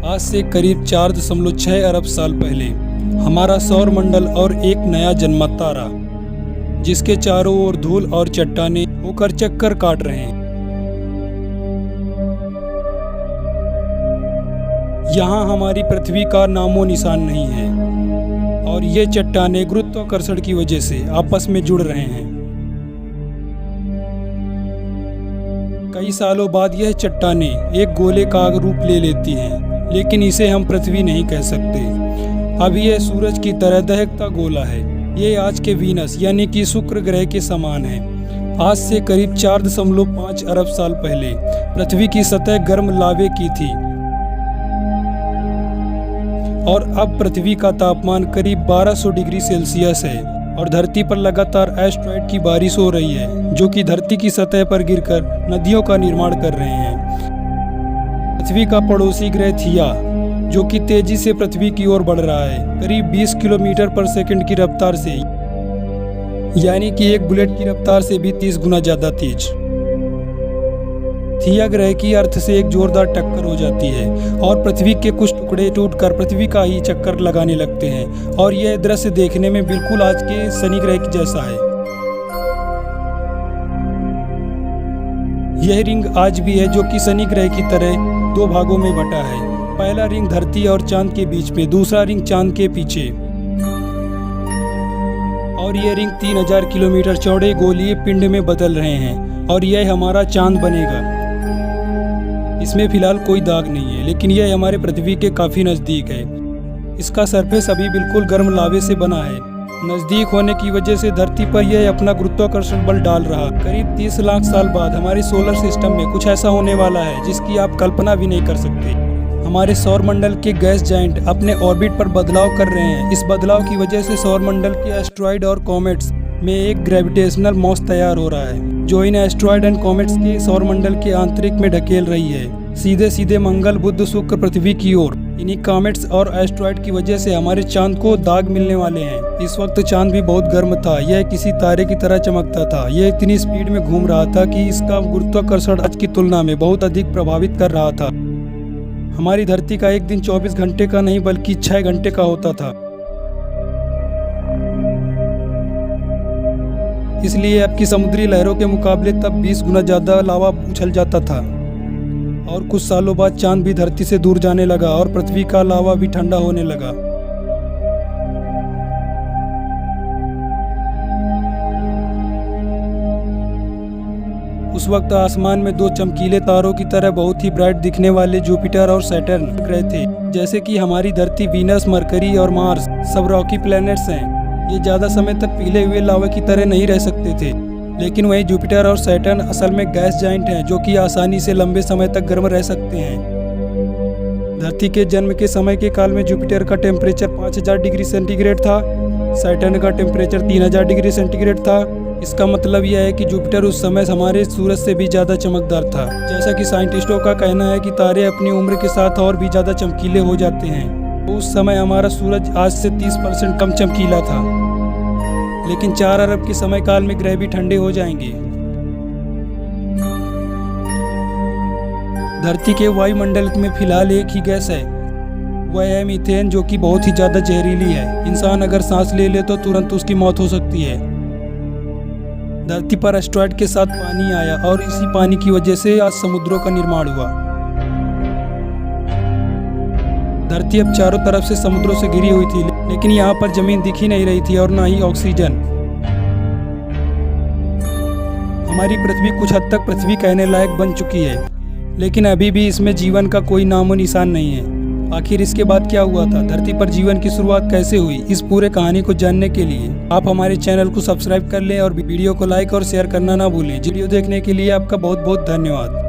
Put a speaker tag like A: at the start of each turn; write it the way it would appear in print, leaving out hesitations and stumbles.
A: आज से करीब 4.6 अरब साल पहले हमारा सौर मंडल और एक नया जन्मा तारा, जिसके चारों ओर धूल और चट्टानें होकर चक्कर काट रहे हैं। यहाँ हमारी पृथ्वी का नामो निशान नहीं है और ये चट्टानें गुरुत्वाकर्षण की वजह से आपस में जुड़ रहे हैं। कई सालों बाद यह चट्टानें एक गोले का रूप ले लेती हैं, लेकिन इसे हम पृथ्वी नहीं कह सकते। अब यह सूरज की तरह दहकता गोला है। ये आज के वीनस यानी कि शुक्र ग्रह के समान है। आज से करीब 4.5 अरब साल पहले पृथ्वी की सतह गर्म लावे की थी और अब पृथ्वी का तापमान करीब 1200 डिग्री सेल्सियस है और धरती पर लगातार एस्टेरॉयड की बारिश हो रही है, जो कि धरती की सतह पर गिरकर नदियों का निर्माण कर रहे हैं। पृथ्वी का पड़ोसी ग्रह थिया, जो कि तेजी से पृथ्वी की ओर बढ़ रहा है, करीब 20 किलोमीटर पर सेकंड की रफ्तार से, यानी कि एक बुलेट की रफ्तार से भी 30 गुना ज्यादा तेज। थिया ग्रह की अर्थ से एक जोरदार टक्कर हो जाती है और पृथ्वी के कुछ टुकड़े टूटकर पृथ्वी का ही चक्कर लगाने लगते हैं और यह दृश्य देखने में बिल्कुल आज के शनि ग्रह के जैसा है। यह रिंग आज भी है, जो कि शनि ग्रह की तरह 2 भागों में बटा है। पहला रिंग धरती और चांद के बीच में, दूसरा रिंग चांद के पीछे। और यह रिंग 3000 किलोमीटर चौड़े गोलीय पिंड में बदल रहे हैं और यह हमारा चांद बनेगा। इसमें फिलहाल कोई दाग नहीं है, लेकिन यह हमारे पृथ्वी के काफी नजदीक है। इसका सरफेस अभी बिल्कुल गर्म लावे से बना है। नजदीक होने की वजह से धरती पर यह अपना गुरुत्वाकर्षण बल डाल रहा। करीब 30 लाख साल बाद हमारे सोलर सिस्टम में कुछ ऐसा होने वाला है जिसकी आप कल्पना भी नहीं कर सकते। हमारे सौर मंडल के गैस जाइंट अपने ऑर्बिट पर बदलाव कर रहे हैं। इस बदलाव की वजह से सौर मंडल के एस्टेरॉयड और कॉमेट्स में एक ग्रेविटेशनल मौज तैयार हो रहा है, जो इन एस्टेरॉयड एंड कॉमेट्स के सौर मंडल के आंतरिक में ढकेल रही है, सीधे सीधे मंगल, बुध, शुक्र, पृथ्वी की ओर। इन्हीं कॉमेट्स और एस्टेरॉयड की वजह से हमारे चांद को दाग मिलने वाले हैं। इस वक्त चांद भी बहुत गर्म था। यह किसी तारे की तरह चमकता था। यह इतनी स्पीड में घूम रहा था कि इसका गुरुत्वाकर्षण आज की तुलना में बहुत अधिक प्रभावित कर रहा था। हमारी धरती का एक दिन 24 घंटे का नहीं बल्कि 6 घंटे का होता था। इसलिए अब की समुद्री लहरों के मुकाबले तब 20 गुना ज्यादा लावा उछल जाता था। और कुछ सालों बाद चांद भी धरती से दूर जाने लगा और पृथ्वी का लावा भी ठंडा होने लगा। उस वक्त आसमान में 2 चमकीले तारों की तरह बहुत ही ब्राइट दिखने वाले जुपिटर और सैटर्न ग्रह थे। जैसे कि हमारी धरती, वीनस, मरकरी और मार्स सब रॉकी प्लैनेट्स हैं। ये ज्यादा समय तक पीले हुए लावा की तरह नहीं रह सकते थे, लेकिन वहीं जुपिटर और सैटर्न असल में गैस जाइंट हैं, जो कि आसानी से लंबे समय तक गर्म रह सकते हैं। धरती के जन्म के समय के काल में जुपिटर का टेम्परेचर 5000 डिग्री सेंटीग्रेड था, सैटर्न का टेम्परेचर 3000 डिग्री सेंटीग्रेड था। इसका मतलब यह है कि जुपिटर उस समय हमारे सूरज से भी ज़्यादा चमकदार था। जैसा कि साइंटिस्टों का कहना है कि तारे अपनी उम्र के साथ और भी ज़्यादा चमकीले हो जाते हैं। उस समय हमारा सूरज आज से 30% कम चमकीला था। लेकिन 4 अरब के समय काल में ग्रह भी ठंडे हो जाएंगे। धरती के वायुमंडल में फिलहाल एक ही गैस है, वह है मीथेन, जो कि बहुत ही ज्यादा जहरीली है। इंसान अगर सांस ले ले तो तुरंत उसकी मौत हो सकती है। धरती पर एस्टेरॉयड के साथ पानी आया और इसी पानी की वजह से आज समुद्रों का निर्माण हुआ। धरती अब चारों तरफ से समुद्रों से घिरी हुई थी, लेकिन यहाँ पर जमीन दिख ही नहीं रही थी और ना ही ऑक्सीजन। हमारी पृथ्वी कुछ हद तक पृथ्वी कहने लायक बन चुकी है, लेकिन अभी भी इसमें जीवन का कोई नामो निशान नहीं है। आखिर इसके बाद क्या हुआ था? धरती पर जीवन की शुरुआत कैसे हुई? इस पूरे कहानी को जानने के लिए आप हमारे चैनल को सब्सक्राइब कर लें और वीडियो को लाइक और शेयर करना ना भूलें। वीडियो देखने के लिए आपका बहुत बहुत धन्यवाद।